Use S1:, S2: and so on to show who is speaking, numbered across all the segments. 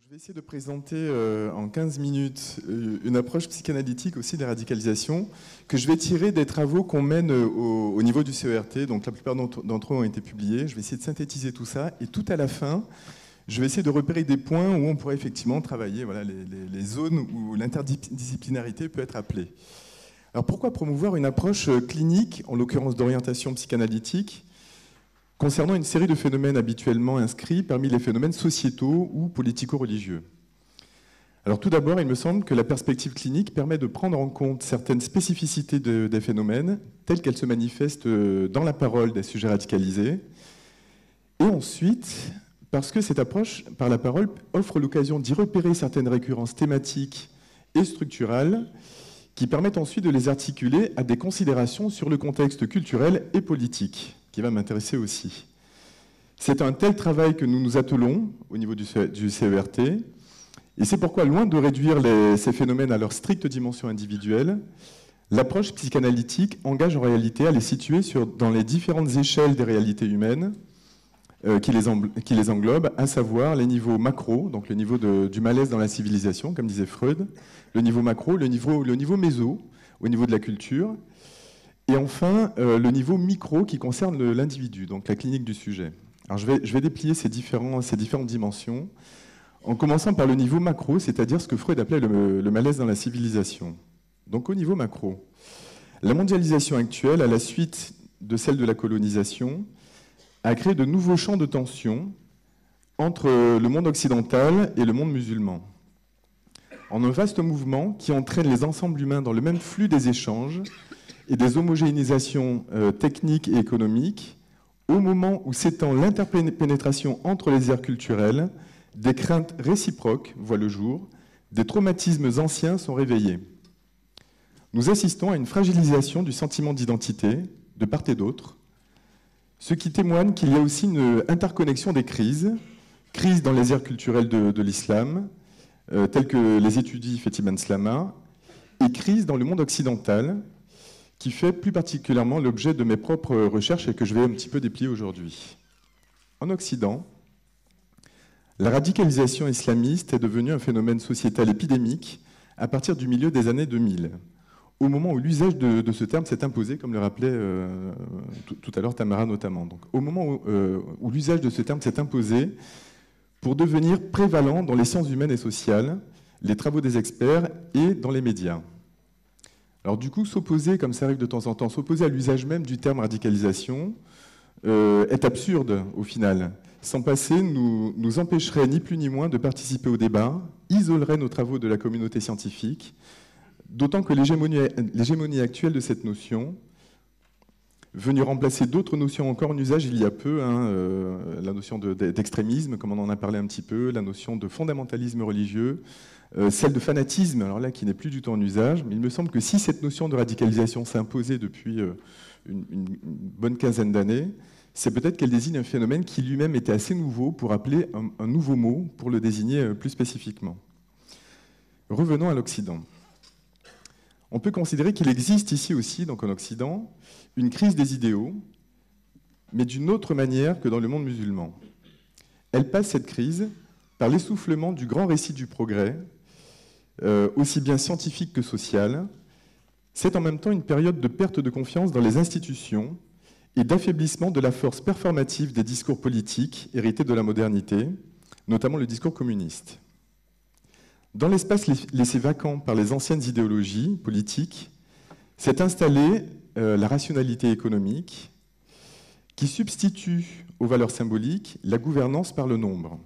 S1: Je vais essayer de présenter en 15 minutes une approche psychanalytique aussi des radicalisations que je vais tirer des travaux qu'on mène au niveau du CERT. Donc la plupart d'entre eux ont été publiés. Je vais essayer de synthétiser tout ça et tout à la fin, je vais essayer de repérer des points où on pourrait effectivement travailler voilà, les zones où l'interdisciplinarité peut être appelée. Alors pourquoi promouvoir une approche clinique, en l'occurrence d'orientation psychanalytique, concernant une série de phénomènes habituellement inscrits parmi les phénomènes sociétaux ou politico-religieux? Alors tout d'abord, il me semble que la perspective clinique permet de prendre en compte certaines spécificités des phénomènes, telles qu'elles se manifestent dans la parole des sujets radicalisés. Et ensuite, parce que cette approche par la parole offre l'occasion d'y repérer certaines récurrences thématiques et structurales qui permettent ensuite de les articuler à des considérations sur le contexte culturel et politique, qui va m'intéresser aussi. C'est un tel travail que nous nous attelons au niveau du CERT, et c'est pourquoi, loin de réduire ces phénomènes à leur stricte dimension individuelle, l'approche psychanalytique engage en réalité à les situer dans les différentes échelles des réalités humaines qui les englobent, à savoir les niveaux macro, donc le niveau du malaise dans la civilisation, comme disait Freud, le niveau macro, le niveau méso, au niveau de la culture, et enfin le niveau micro qui concerne l'individu, donc la clinique du sujet. Alors je vais déplier ces différentes dimensions, en commençant par le niveau macro, c'est-à-dire ce que Freud appelait le malaise dans la civilisation. Donc au niveau macro, la mondialisation actuelle, à la suite de celle de la colonisation, a créé de nouveaux champs de tension entre le monde occidental et le monde musulman, en un vaste mouvement qui entraîne les ensembles humains dans le même flux des échanges et des homogénéisations techniques et économiques, au moment où s'étend l'interpénétration entre les aires culturelles, des craintes réciproques voient le jour, des traumatismes anciens sont réveillés. Nous assistons à une fragilisation du sentiment d'identité, de part et d'autre, ce qui témoigne qu'il y a aussi une interconnexion des crises dans les aires culturelles de l'islam, telles que les étudie Fethi Ben Slama, et crise dans le monde occidental, qui fait plus particulièrement l'objet de mes propres recherches et que je vais un petit peu déplier aujourd'hui. En Occident, la radicalisation islamiste est devenue un phénomène sociétal épidémique à partir du milieu des années 2000, au moment où l'usage de ce terme s'est imposé, comme le rappelait tout à l'heure Tamara notamment. Donc, au moment où l'usage de ce terme s'est imposé pour devenir prévalent dans les sciences humaines et sociales, les travaux des experts et dans les médias. Alors du coup, s'opposer, comme ça arrive de temps en temps, s'opposer à l'usage même du terme radicalisation est absurde au final. S'en passer nous empêcherait ni plus ni moins de participer au débat, isolerait nos travaux de la communauté scientifique, d'autant que l'hégémonie actuelle de cette notion, venue remplacer d'autres notions encore en usage il y a peu, la notion d'extrémisme, comme on en a parlé un petit peu, la notion de fondamentalisme religieux, celle de fanatisme, alors là, qui n'est plus du tout en usage, mais il me semble que si cette notion de radicalisation s'est imposée depuis une bonne quinzaine d'années, c'est peut-être qu'elle désigne un phénomène qui lui-même était assez nouveau pour appeler un nouveau mot pour le désigner plus spécifiquement. Revenons à l'Occident. On peut considérer qu'il existe ici aussi, donc en Occident, une crise des idéaux, mais d'une autre manière que dans le monde musulman. Elle passe, cette crise, par l'essoufflement du grand récit du progrès, aussi bien scientifique que social. C'est en même temps une période de perte de confiance dans les institutions et d'affaiblissement de la force performative des discours politiques hérités de la modernité, notamment le discours communiste. Dans l'espace laissé vacant par les anciennes idéologies politiques, s'est installée la rationalité économique qui substitue aux valeurs symboliques la gouvernance par le nombre.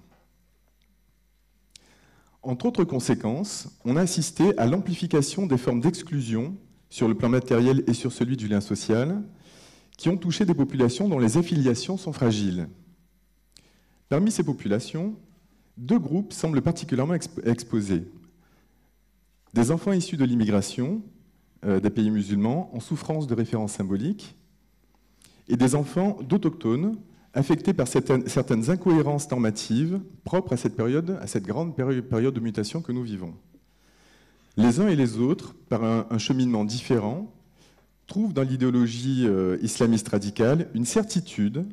S1: Entre autres conséquences, on a assisté à l'amplification des formes d'exclusion sur le plan matériel et sur celui du lien social, qui ont touché des populations dont les affiliations sont fragiles. Parmi ces populations, deux groupes semblent particulièrement exposés. Des enfants issus de l'immigration des pays musulmans en souffrance de références symboliques et des enfants d'autochtones affectés par certaines incohérences normatives propres à cette grande période de mutation que nous vivons. Les uns et les autres, par un cheminement différent, trouvent dans l'idéologie islamiste radicale une certitude,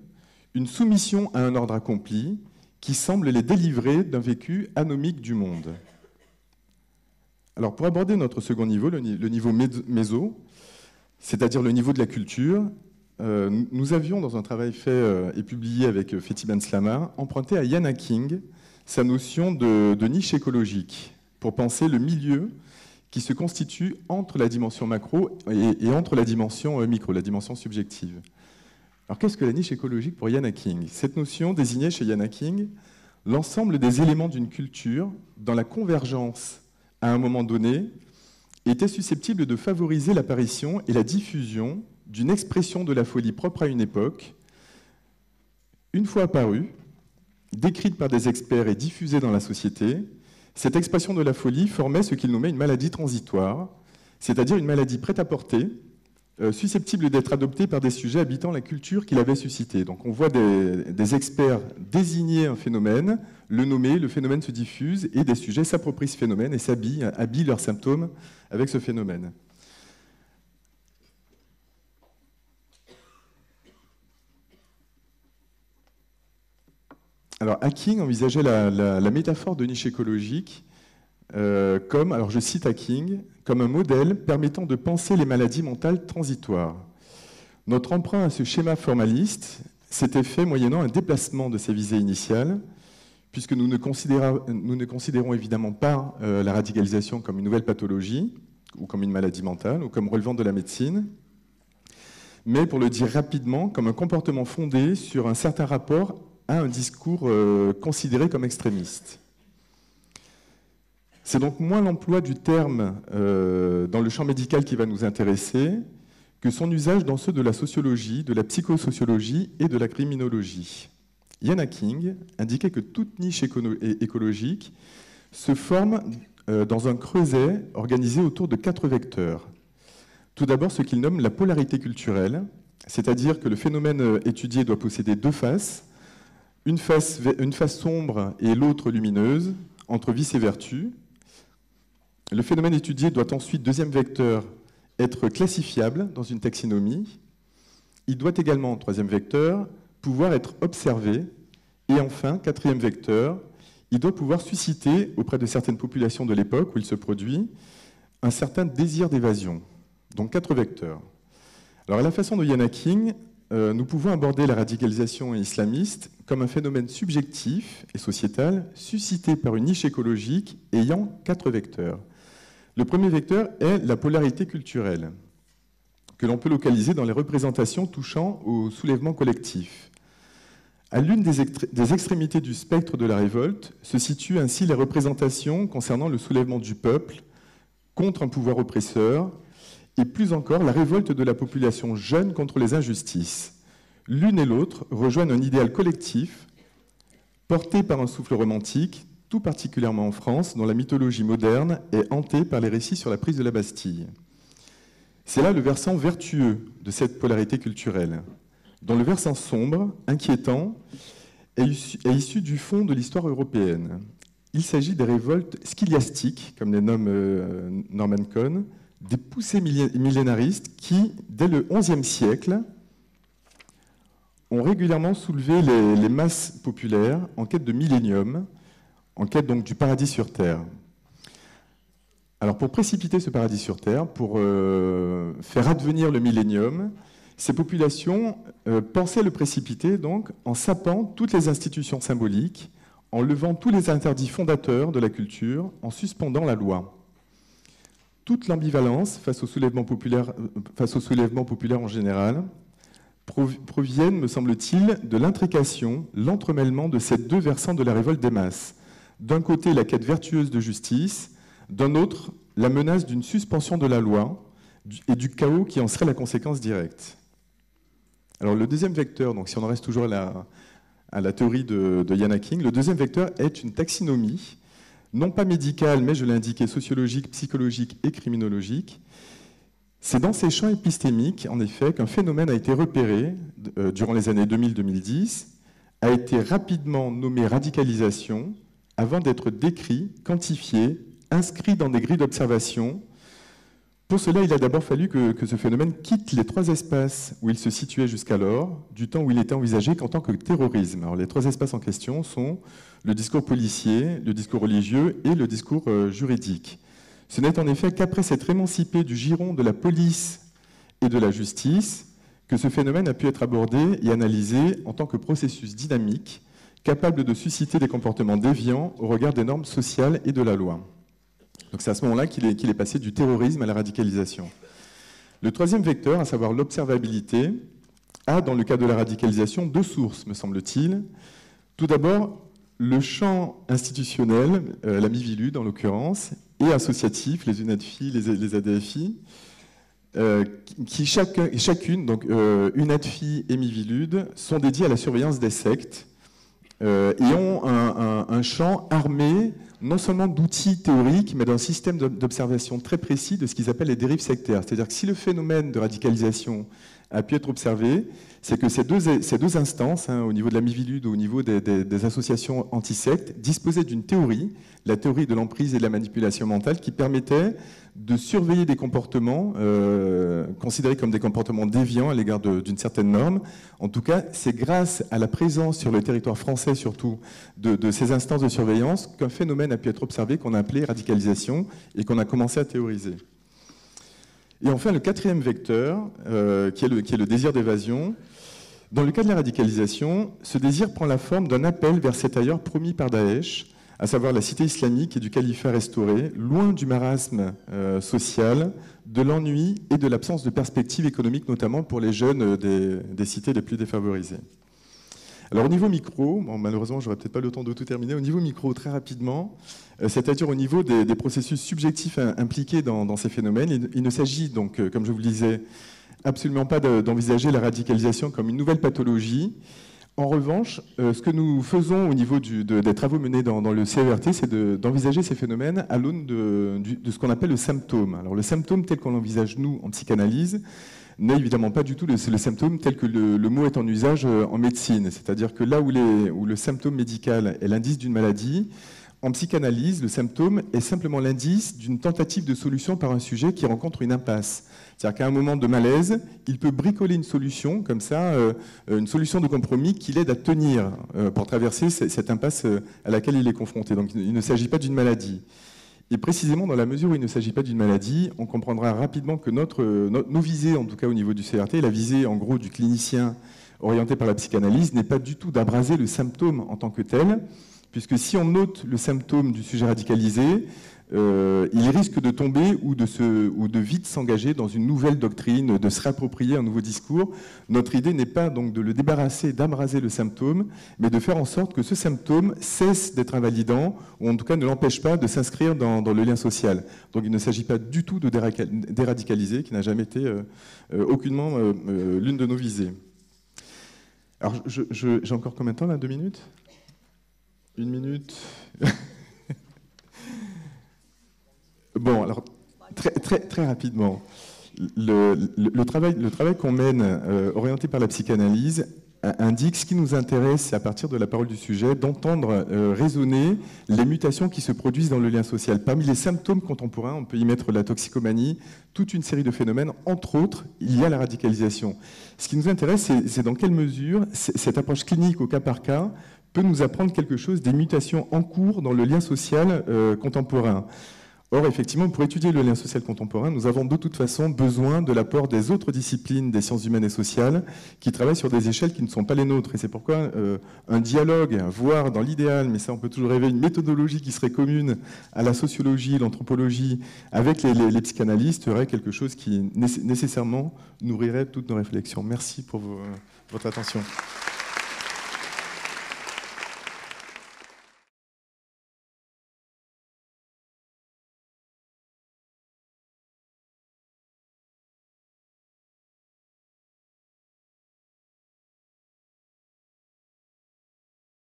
S1: une soumission à un ordre accompli qui semble les délivrer d'un vécu anomique du monde. Alors pour aborder notre second niveau, le niveau méso, c'est-à-dire le niveau de la culture, nous avions, dans un travail fait et publié avec Fethi Benslama, emprunté à Ian Hacking sa notion de niche écologique pour penser le milieu qui se constitue entre la dimension macro et entre la dimension micro, la dimension subjective. Alors qu'est-ce que la niche écologique pour Ian Hacking? Cette notion désignait chez Ian Hacking l'ensemble des éléments d'une culture dans la convergence à un moment donné était susceptible de favoriser l'apparition et la diffusion d'une expression de la folie propre à une époque, une fois apparue, décrite par des experts et diffusée dans la société. Cette expression de la folie formait ce qu'il nommait une maladie transitoire, c'est-à-dire une maladie prête à porter, susceptible d'être adoptée par des sujets habitant la culture qu'il avait suscitée. Donc on voit des experts désigner un phénomène, le nommer, le phénomène se diffuse, et des sujets s'approprient ce phénomène et habillent leurs symptômes avec ce phénomène. Alors Hacking envisageait la métaphore de niche écologique comme, alors je cite Hacking, comme un modèle permettant de penser les maladies mentales transitoires. Notre emprunt à ce schéma formaliste s'était fait moyennant un déplacement de ses visées initiales, puisque nous ne considérons évidemment pas la radicalisation comme une nouvelle pathologie, ou comme une maladie mentale, ou comme relevant de la médecine, mais pour le dire rapidement, comme un comportement fondé sur un certain rapport à un discours considéré comme extrémiste. C'est donc moins l'emploi du terme dans le champ médical qui va nous intéresser que son usage dans ceux de la sociologie, de la psychosociologie et de la criminologie. Ian Hacking indiquait que toute niche écologique se forme dans un creuset organisé autour de 4 vecteurs. Tout d'abord, ce qu'il nomme la polarité culturelle, c'est-à-dire que le phénomène étudié doit posséder 2 faces, une face sombre et l'autre lumineuse, entre vice et vertu. Le phénomène étudié doit ensuite, deuxième vecteur, être classifiable dans une taxinomie. Il doit également, troisième vecteur, pouvoir être observé. Et enfin, quatrième vecteur, il doit pouvoir susciter, auprès de certaines populations de l'époque où il se produit, un certain désir d'évasion. Donc 4 vecteurs. Alors à la façon de Ian Hacking, nous pouvons aborder la radicalisation islamiste comme un phénomène subjectif et sociétal suscité par une niche écologique ayant 4 vecteurs. Le premier vecteur est la polarité culturelle, que l'on peut localiser dans les représentations touchant au soulèvement collectif. À l'une des extrémités du spectre de la révolte se situent ainsi les représentations concernant le soulèvement du peuple contre un pouvoir oppresseur, et plus encore la révolte de la population jeune contre les injustices. L'une et l'autre rejoignent un idéal collectif porté par un souffle romantique, tout particulièrement en France, dont la mythologie moderne est hantée par les récits sur la prise de la Bastille. C'est là le versant vertueux de cette polarité culturelle, dont le versant sombre, inquiétant, est issu du fond de l'histoire européenne. Il s'agit des révoltes scyllastiques, comme les nomme Norman Cohn, des poussées millénaristes qui, dès le XIe siècle, ont régulièrement soulevé les masses populaires en quête de millénium, en quête donc du paradis sur Terre. Alors pour précipiter ce paradis sur Terre, pour faire advenir le millénium, ces populations pensaient le précipiter donc en sapant toutes les institutions symboliques, en levant tous les interdits fondateurs de la culture, en suspendant la loi. Toute l'ambivalence face au soulèvement populaire en général proviennent, me semble-t-il, de l'intrication, l'entremêlement de ces 2 versants de la révolte des masses. D'un côté, la quête vertueuse de justice, d'un autre, la menace d'une suspension de la loi et du chaos qui en serait la conséquence directe. Alors le deuxième vecteur, donc si on en reste toujours à la théorie de Ian Hacking, le deuxième vecteur est une taxinomie, non pas médicale, mais je l'ai indiqué, sociologique, psychologique et criminologique. C'est dans ces champs épistémiques, en effet, qu'un phénomène a été repéré durant les années 2000-2010, a été rapidement nommé radicalisation, avant d'être décrit, quantifié, inscrit dans des grilles d'observation, Pour cela, il a d'abord fallu que ce phénomène quitte les 3 espaces où il se situait jusqu'alors, du temps où il était envisagé qu'en tant que terrorisme. Alors, les 3 espaces en question sont le discours policier, le discours religieux et le discours juridique. Ce n'est en effet qu'après s'être émancipé du giron de la police et de la justice que ce phénomène a pu être abordé et analysé en tant que processus dynamique, capable de susciter des comportements déviants au regard des normes sociales et de la loi. Donc c'est à ce moment-là qu'il est passé du terrorisme à la radicalisation. Le 3e vecteur, à savoir l'observabilité, a, dans le cas de la radicalisation, 2 sources, me semble-t-il. Tout d'abord, le champ institutionnel, la Miviludes en l'occurrence, et associatif, les UNADFI, les ADFI, qui chacune, donc UNADFI et Miviludes, sont dédiées à la surveillance des sectes et ont un champ armé non seulement d'outils théoriques, mais d'un système d'observation très précis de ce qu'ils appellent les dérives sectaires. C'est-à-dire que si le phénomène de radicalisation a pu être observé, c'est que ces deux instances, au niveau de la Miviludes ou au niveau des associations anti-sectes, disposaient d'une théorie, la théorie de l'emprise et de la manipulation mentale, qui permettait de surveiller des comportements considérés comme des comportements déviants à l'égard d'une certaine norme. En tout cas, c'est grâce à la présence sur le territoire français, surtout, de ces instances de surveillance, qu'un phénomène a pu être observé, qu'on a appelé radicalisation, et qu'on a commencé à théoriser. Et enfin, le 4e vecteur, qui est le désir d'évasion. Dans le cas de la radicalisation, ce désir prend la forme d'un appel vers cet ailleurs promis par Daesh, à savoir la cité islamique et du califat restauré, loin du marasme social, de l'ennui et de l'absence de perspectives économiques, notamment pour les jeunes des cités les plus défavorisées. Alors au niveau micro, bon, malheureusement je n'aurai peut-être pas le temps de tout terminer, au niveau micro très rapidement, c'est-à-dire au niveau des processus subjectifs impliqués dans ces phénomènes, il ne s'agit donc, comme je vous le disais, absolument pas d'envisager la radicalisation comme une nouvelle pathologie. En revanche, ce que nous faisons au niveau des travaux menés dans le CERT, c'est d'envisager ces phénomènes à l'aune de ce qu'on appelle le symptôme. Alors le symptôme tel qu'on l'envisage nous en psychanalyse n'est évidemment pas du tout le symptôme tel que le mot est en usage en médecine. C'est-à-dire que là où le symptôme médical est l'indice d'une maladie, en psychanalyse, le symptôme est simplement l'indice d'une tentative de solution par un sujet qui rencontre une impasse. C'est-à-dire qu'à un moment de malaise, il peut bricoler une solution, comme ça, une solution de compromis qui l'aide à tenir pour traverser cette impasse à laquelle il est confronté. Donc il ne s'agit pas d'une maladie. Et précisément, dans la mesure où il ne s'agit pas d'une maladie, on comprendra rapidement que nos visées, en tout cas au niveau du CRT, la visée en gros du clinicien orienté par la psychanalyse, n'est pas du tout d'abraser le symptôme en tant que tel, puisque si on note le symptôme du sujet radicalisé, il risque de tomber ou de vite s'engager dans une nouvelle doctrine, de se réapproprier un nouveau discours. Notre idée n'est pas donc de le débarrasser, d'abraser le symptôme, mais de faire en sorte que ce symptôme cesse d'être invalidant, ou en tout cas ne l'empêche pas de s'inscrire dans le lien social. Donc il ne s'agit pas du tout de déradicaliser, qui n'a jamais été aucunement l'une de nos visées. Alors j'ai encore combien de temps là, 2 minutes ? 1 minute. Bon, alors très rapidement, le travail qu'on mène, orienté par la psychanalyse, indique ce qui nous intéresse, à partir de la parole du sujet, d'entendre résonner les mutations qui se produisent dans le lien social. Parmi les symptômes contemporains, on peut y mettre la toxicomanie, toute une série de phénomènes, entre autres, il y a la radicalisation. Ce qui nous intéresse, c'est dans quelle mesure cette approche clinique au cas par cas peut nous apprendre quelque chose des mutations en cours dans le lien social contemporain. Or, effectivement, pour étudier le lien social contemporain, nous avons de toute façon besoin de l'apport des autres disciplines des sciences humaines et sociales qui travaillent sur des échelles qui ne sont pas les nôtres. Et c'est pourquoi un dialogue, voire dans l'idéal, mais ça on peut toujours rêver, une méthodologie qui serait commune à la sociologie, l'anthropologie, avec les psychanalystes, serait quelque chose qui nécessairement nourrirait toutes nos réflexions. Merci pour votre attention.